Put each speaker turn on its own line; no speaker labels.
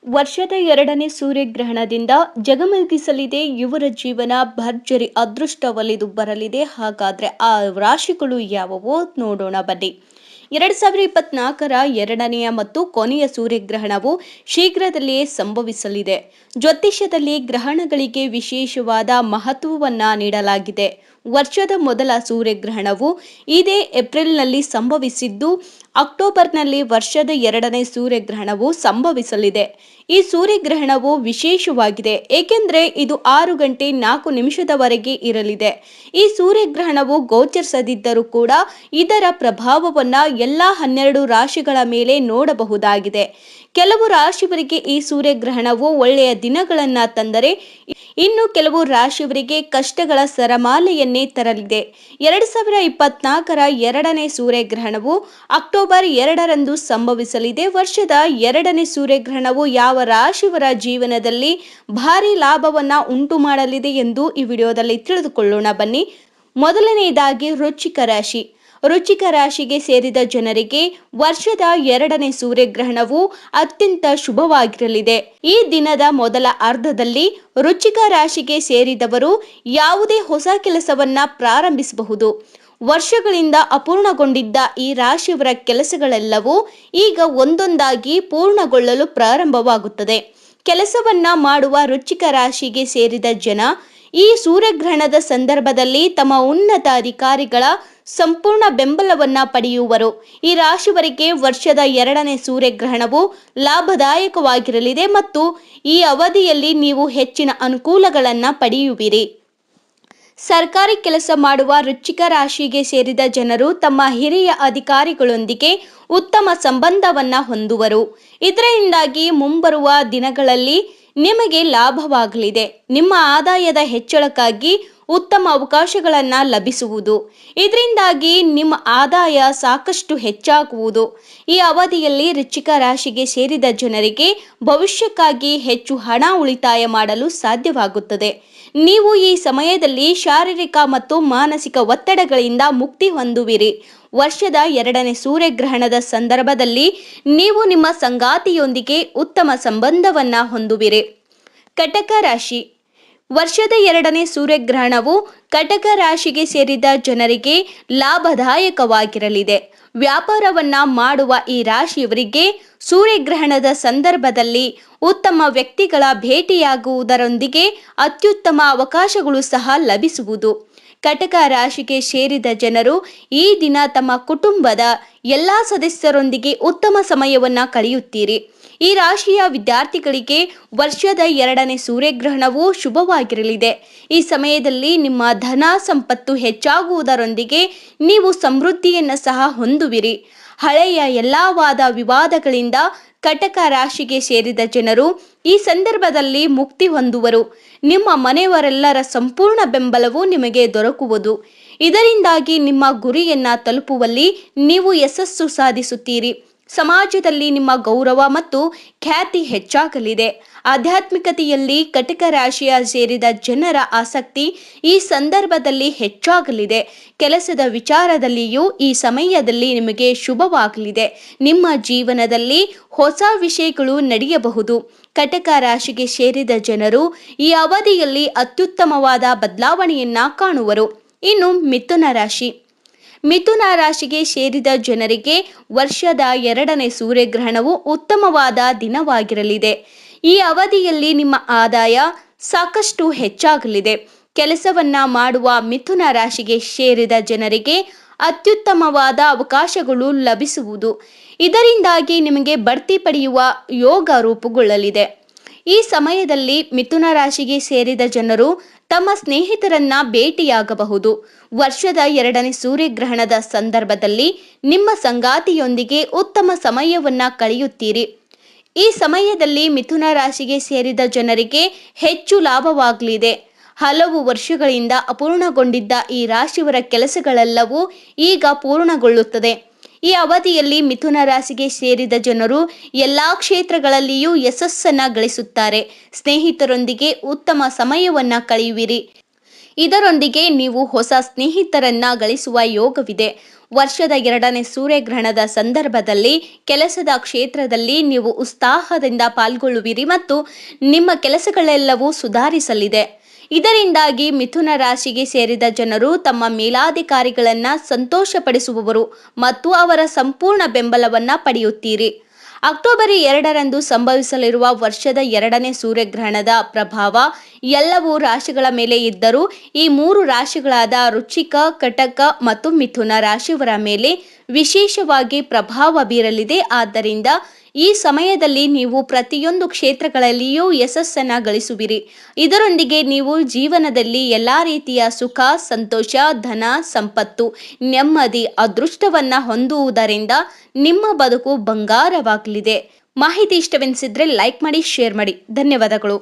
ವರ್ಷದ ಎರಡನೇ ಸೂರ್ಯಗ್ರಹಣದಿಂದ ಜಗಮಗಿಸಲಿದೆ ಯುವರ ಜೀವನ ಭರ್ಜರಿ ಅದೃಷ್ಟ ಒಲಿದು ಬರಲಿದೆ. ಹಾಗಾದ್ರೆ ಆ ರಾಶಿಗಳು ಯಾವುವು ನೋಡೋಣ ಬನ್ನಿ. 2024ರ ಎರಡನೆಯ ಮತ್ತು ಕೊನೆಯ ಸೂರ್ಯಗ್ರಹಣವು ಶೀಘ್ರದಲ್ಲಿಯೇ ಸಂಭವಿಸಲಿದೆ. ಜ್ಯೋತಿಷ್ಯದಲ್ಲಿ ಗ್ರಹಣಗಳಿಗೆ ವಿಶೇಷವಾದ ಮಹತ್ವವನ್ನ ನೀಡಲಾಗಿದೆ. ವರ್ಷದ ಮೊದಲ ಸೂರ್ಯಗ್ರಹಣವು ಇದೇ ಏಪ್ರಿಲ್ನಲ್ಲಿ ಸಂಭವಿಸಿದ್ದು, ಅಕ್ಟೋಬರ್ನಲ್ಲಿ ವರ್ಷದ ಎರಡನೇ ಸೂರ್ಯಗ್ರಹಣವು ಸಂಭವಿಸಲಿದೆ. ಈ ಸೂರ್ಯಗ್ರಹಣವು ವಿಶೇಷವಾಗಿದೆ ಏಕೆಂದರೆ ಇದು 6 ಗಂಟೆ 4 ನಿಮಿಷದವರೆಗೆ ಇರಲಿದೆ. ಈ ಸೂರ್ಯಗ್ರಹಣವು ಗೋಚರಿಸದಿದ್ದರೂ ಕೂಡ ಇದರ ಪ್ರಭಾವವನ್ನ ಎಲ್ಲ 12 ರಾಶಿಗಳ ಮೇಲೆ ನೋಡಬಹುದಾಗಿದೆ. ಕೆಲವು ರಾಶಿಯವರಿಗೆ ಈ ಸೂರ್ಯಗ್ರಹಣವು ಒಳ್ಳೆಯ ದಿನಗಳನ್ನ ತಂದರೆ, ಇನ್ನು ಕೆಲವು ರಾಶಿಯವರಿಗೆ ಕಷ್ಟಗಳ ಸರಮಾಲೆಯನ್ನೇ ತರಲಿದೆ. 2024ರ ಎರಡನೇ ಸೂರ್ಯಗ್ರಹಣವು ಅಕ್ಟೋಬರ್ 2ರಂದು ಸಂಭವಿಸಲಿದೆ. ವರ್ಷದ ಎರಡನೇ ಸೂರ್ಯಗ್ರಹಣವು ಯಾವ ರಾಶಿಯವರ ಜೀವನದಲ್ಲಿ ಭಾರಿ ಲಾಭವನ್ನ ಉಂಟು ಮಾಡಲಿದೆ ಎಂದು ಈ ವಿಡಿಯೋದಲ್ಲಿ ತಿಳಿದುಕೊಳ್ಳೋಣ ಬನ್ನಿ. ಮೊದಲನೆಯದಾಗಿ ವೃಶ್ಚಿಕ ರಾಶಿ. ವೃಶ್ಚಿಕ ರಾಶಿಗೆ ಸೇರಿದ ಜನರಿಗೆ ವರ್ಷದ ಎರಡನೇ ಸೂರ್ಯಗ್ರಹಣವು ಅತ್ಯಂತ ಶುಭವಾಗಿರಲಿದೆ. ಈ ದಿನದ ಮೊದಲ ಅರ್ಧದಲ್ಲಿ ವೃಶ್ಚಿಕ ರಾಶಿಗೆ ಸೇರಿದವರು ಯಾವುದೇ ಹೊಸ ಕೆಲಸವನ್ನ ಪ್ರಾರಂಭಿಸಬಹುದು. ವರ್ಷಗಳಿಂದ ಅಪೂರ್ಣಗೊಂಡಿದ್ದ ಈ ರಾಶಿಯವರ ಕೆಲಸಗಳೆಲ್ಲವೂ ಈಗ ಒಂದೊಂದಾಗಿ ಪೂರ್ಣಗೊಳ್ಳಲು ಪ್ರಾರಂಭವಾಗುತ್ತದೆ. ಕೆಲಸವನ್ನ ಮಾಡುವ ವೃಶ್ಚಿಕ ರಾಶಿಗೆ ಸೇರಿದ ಜನ ಈ ಸೂರ್ಯಗ್ರಹಣದ ಸಂದರ್ಭದಲ್ಲಿ ತಮ್ಮ ಉನ್ನತ ಅಧಿಕಾರಿಗಳ ಸಂಪೂರ್ಣ ಬೆಂಬಲವನ್ನ ಪಡೆಯುವರು. ಈ ರಾಶಿಯವರಿಗೆ ವರ್ಷದ ಎರಡನೇ ಸೂರ್ಯಗ್ರಹಣವು ಲಾಭದಾಯಕವಾಗಿರಲಿದೆ ಮತ್ತು ಈ ಅವಧಿಯಲ್ಲಿ ನೀವು ಹೆಚ್ಚಿನ ಅನುಕೂಲಗಳನ್ನ ಪಡೆಯುವಿರಿ. ಸರ್ಕಾರಿ ಕೆಲಸ ಮಾಡುವ ವೃಶ್ಚಿಕ ರಾಶಿಗೆ ಸೇರಿದ ಜನರು ತಮ್ಮ ಹಿರಿಯ ಅಧಿಕಾರಿಗಳೊಂದಿಗೆ ಉತ್ತಮ ಸಂಬಂಧವನ್ನ ಹೊಂದುವರು. ಇದರಿಂದಾಗಿ ಮುಂಬರುವ ದಿನಗಳಲ್ಲಿ ನಿಮಗೆ ಲಾಭವಾಗಲಿದೆ. ನಿಮ್ಮ ಆದಾಯದ ಹೆಚ್ಚಳಕ್ಕಾಗಿ ಉತ್ತಮ ಅವಕಾಶಗಳನ್ನ ಲಭಿಸುವುದು. ಇದರಿಂದಾಗಿ ನಿಮ್ಮ ಆದಾಯ ಸಾಕಷ್ಟು ಹೆಚ್ಚಾಗುವುದು. ಈ ಅವಧಿಯಲ್ಲಿ ವೃಶ್ಚಿಕ ರಾಶಿಗೆ ಸೇರಿದ ಜನರಿಗೆ ಭವಿಷ್ಯಕ್ಕಾಗಿ ಹೆಚ್ಚು ಹಣ ಉಳಿತಾಯ ಮಾಡಲು ಸಾಧ್ಯವಾಗುತ್ತದೆ. ನೀವು ಈ ಸಮಯದಲ್ಲಿ ಶಾರೀರಿಕ ಮತ್ತು ಮಾನಸಿಕ ಒತ್ತಡಗಳಿಂದ ಮುಕ್ತಿ ಹೊಂದುವಿರಿ. ವರ್ಷದ ಎರಡನೇ ಸೂರ್ಯಗ್ರಹಣದ ಸಂದರ್ಭದಲ್ಲಿ ನೀವು ನಿಮ್ಮ ಸಂಗಾತಿಯೊಂದಿಗೆ ಉತ್ತಮ ಸಂಬಂಧವನ್ನ ಹೊಂದುವಿರಿ. ಕಟಕ ರಾಶಿ. ವರ್ಷದ ಎರಡನೇ ಸೂರ್ಯಗ್ರಹಣವು ಕಟಕ ರಾಶಿಗೆ ಸೇರಿದ ಜನರಿಗೆ ಲಾಭದಾಯಕವಾಗಿರಲಿದೆ. ವ್ಯಾಪಾರವನ್ನ ಮಾಡುವ ಈ ರಾಶಿಯವರಿಗೆ ಸೂರ್ಯಗ್ರಹಣದ ಸಂದರ್ಭದಲ್ಲಿ ಉತ್ತಮ ವ್ಯಕ್ತಿಗಳ ಭೇಟಿಯಾಗುವುದರೊಂದಿಗೆ ಅತ್ಯುತ್ತಮ ಅವಕಾಶಗಳು ಸಹ ಲಭಿಸುವುದು. ಕಟಕ ರಾಶಿಗೆ ಸೇರಿದ ಜನರು ಈ ದಿನ ತಮ್ಮ ಕುಟುಂಬದ ಎಲ್ಲ ಸದಸ್ಯರೊಂದಿಗೆ ಉತ್ತಮ ಸಮಯವನ್ನ ಕಳೆಯುತ್ತೀರಿ. ಈ ರಾಶಿಯ ವಿದ್ಯಾರ್ಥಿಗಳಿಗೆ ವರ್ಷದ ಎರಡನೇ ಸೂರ್ಯಗ್ರಹಣವು ಶುಭವಾಗಿರಲಿದೆ. ಈ ಸಮಯದಲ್ಲಿ ನಿಮ್ಮ ಧನ ಸಂಪತ್ತು ಹೆಚ್ಚಾಗುವುದರೊಂದಿಗೆ ನೀವು ಸಮೃದ್ಧಿಯನ್ನು ಸಹ ಹೊಂದುವಿರಿ. ಹಳೆಯ ಎಲ್ಲ ವಾದ ವಿವಾದಗಳಿಂದ ಕಟಕ ರಾಶಿಗೆ ಸೇರಿದ ಜನರು ಈ ಸಂದರ್ಭದಲ್ಲಿ ಮುಕ್ತಿ ಹೊಂದುವರು. ನಿಮ್ಮ ಮನೆಯವರೆಲ್ಲರ ಸಂಪೂರ್ಣ ಬೆಂಬಲವು ನಿಮಗೆ ದೊರಕುವುದು. ಇದರಿಂದಾಗಿ ನಿಮ್ಮ ಗುರಿಯನ್ನ ತಲುಪುವಲ್ಲಿ ನೀವು ಯಶಸ್ಸು ಸಾಧಿಸುತ್ತೀರಿ. ಸಮಾಜದಲ್ಲಿ ನಿಮ್ಮ ಗೌರವ ಮತ್ತು ಖ್ಯಾತಿ ಹೆಚ್ಚಾಗಲಿದೆ. ಆಧ್ಯಾತ್ಮಿಕತೆಯಲ್ಲಿ ಕಟಕ ರಾಶಿಯ ಸೇರಿದ ಜನರ ಆಸಕ್ತಿ ಈ ಸಂದರ್ಭದಲ್ಲಿ ಹೆಚ್ಚಾಗಲಿದೆ. ಕೆಲಸದ ವಿಚಾರದಲ್ಲಿಯೂ ಈ ಸಮಯದಲ್ಲಿ ನಿಮಗೆ ಶುಭವಾಗಲಿದೆ. ನಿಮ್ಮ ಜೀವನದಲ್ಲಿ ಹೊಸ ವಿಷಯಗಳು ನಡೆಯಬಹುದು. ಕಟಕ ರಾಶಿಗೆ ಸೇರಿದ ಜನರು ಈ ಅವಧಿಯಲ್ಲಿ ಅತ್ಯುತ್ತಮವಾದ ಬದಲಾವಣೆಯನ್ನ ಕಾಣುವರು. ಇನ್ನು ಮಿಥುನ ರಾಶಿ. ಮಿಥುನ ರಾಶಿಗೆ ಸೇರಿದ ಜನರಿಗೆ ವರ್ಷದ ಎರಡನೇ ಸೂರ್ಯಗ್ರಹಣವು ಉತ್ತಮವಾದ ದಿನವಾಗಿರಲಿದೆ. ಈ ಅವಧಿಯಲ್ಲಿ ನಿಮ್ಮ ಆದಾಯ ಸಾಕಷ್ಟು ಹೆಚ್ಚಾಗಲಿದೆ. ಕೆಲಸವನ್ನ ಮಾಡುವ ಮಿಥುನ ರಾಶಿಗೆ ಸೇರಿದ ಜನರಿಗೆ ಅತ್ಯುತ್ತಮವಾದ ಅವಕಾಶಗಳು ಲಭಿಸುವುದು. ಇದರಿಂದಾಗಿ ನಿಮಗೆ ಬಡ್ತಿ ಪಡೆಯುವ ಯೋಗ ರೂಪುಗೊಳ್ಳಲಿದೆ. ಈ ಸಮಯದಲ್ಲಿ ಮಿಥುನ ರಾಶಿಗೆ ಸೇರಿದ ಜನರು ತಮ್ಮ ಸ್ನೇಹಿತರನ್ನ ಭೇಟಿಯಾಗಬಹುದು. ವರ್ಷದ ಎರಡನೇ ಸೂರ್ಯಗ್ರಹಣದ ಸಂದರ್ಭದಲ್ಲಿ ನಿಮ್ಮ ಸಂಗಾತಿಯೊಂದಿಗೆ ಉತ್ತಮ ಸಮಯವನ್ನ ಕಳೆಯುತ್ತೀರಿ. ಈ ಸಮಯದಲ್ಲಿ ಮಿಥುನ ರಾಶಿಗೆ ಸೇರಿದ ಜನರಿಗೆ ಹೆಚ್ಚು ಲಾಭವಾಗಲಿದೆ. ಹಲವು ವರ್ಷಗಳಿಂದ ಅಪೂರ್ಣಗೊಂಡಿದ್ದ ಈ ರಾಶಿಯವರ ಕೆಲಸಗಳೆಲ್ಲವೂ ಈಗ ಪೂರ್ಣಗೊಳ್ಳುತ್ತದೆ. ಈ ಅವಧಿಯಲ್ಲಿ ಮಿಥುನ ರಾಶಿಗೆ ಸೇರಿದ ಜನರು ಎಲ್ಲಾ ಕ್ಷೇತ್ರಗಳಲ್ಲಿಯೂ ಯಶಸ್ಸನ್ನ ಗಳಿಸುತ್ತಾರೆ. ಸ್ನೇಹಿತರೊಂದಿಗೆ ಉತ್ತಮ ಸಮಯವನ್ನ ಕಳೆಯುವಿರಿ. ಇದರೊಂದಿಗೆ ನೀವು ಹೊಸ ಸ್ನೇಹಿತರನ್ನ ಗಳಿಸುವ ಯೋಗವಿದೆ. ವರ್ಷದ 2ನೇ ಸೂರ್ಯಗ್ರಹಣದ ಸಂದರ್ಭದಲ್ಲಿ ಕೆಲಸದ ಕ್ಷೇತ್ರದಲ್ಲಿ ನೀವು ಉತ್ಸಾಹದಿಂದ ಪಾಲ್ಗೊಳ್ಳುವಿರಿ ಮತ್ತು ನಿಮ್ಮ ಕೆಲಸಗಳೆಲ್ಲವೂ ಸುಧಾರಿಸಲಿದೆ. ಇದರಿಂದಾಗಿ ಮಿಥುನ ರಾಶಿಗೆ ಸೇರಿದ ಜನರು ತಮ್ಮ ಮೇಲಾಧಿಕಾರಿಗಳನ್ನು ಸಂತೋಷಪಡಿಸುವವರು ಮತ್ತು ಅವರ ಸಂಪೂರ್ಣ ಬೆಂಬಲವನ್ನು ಪಡೆಯುತ್ತೀರಿ. ಅಕ್ಟೋಬರ್ 2ರಂದು ಸಂಭವಿಸಲಿರುವ ವರ್ಷದ 2ನೇ ಸೂರ್ಯಗ್ರಹಣದ ಪ್ರಭಾವ ಎಲ್ಲವೂ ರಾಶಿಗಳ ಮೇಲೆ ಇದ್ದರೂ ಈ 3 ರಾಶಿಗಳಾದ ವೃಶ್ಚಿಕ, ಕಟಕ ಮತ್ತು ಮಿಥುನ ರಾಶಿಯವರ ಮೇಲೆ ವಿಶೇಷವಾಗಿ ಪ್ರಭಾವ ಬೀರಲಿದೆ. ಆದ್ದರಿಂದ ಈ ಸಮಯದಲ್ಲಿ ನೀವು ಪ್ರತಿಯೊಂದು ಕ್ಷೇತ್ರಗಳಲ್ಲಿಯೂ ಯಶಸ್ಸನ್ನು ಗಳಿಸುವಿರಿ. ಇದರೊಂದಿಗೆ ನೀವು ಜೀವನದಲ್ಲಿ ಎಲ್ಲ ರೀತಿಯ ಸುಖ, ಸಂತೋಷ, ಧನ, ಸಂಪತ್ತು, ನೆಮ್ಮದಿ, ಅದೃಷ್ಟವನ್ನು ಹೊಂದುವುದರಿಂದ ನಿಮ್ಮ ಬದುಕು ಬಂಗಾರವಾಗಲಿದೆ. ಮಾಹಿತಿ ಇಷ್ಟವೆನಿಸಿದ್ರೆ ಲೈಕ್ ಮಾಡಿ, ಶೇರ್ ಮಾಡಿ. ಧನ್ಯವಾದಗಳು.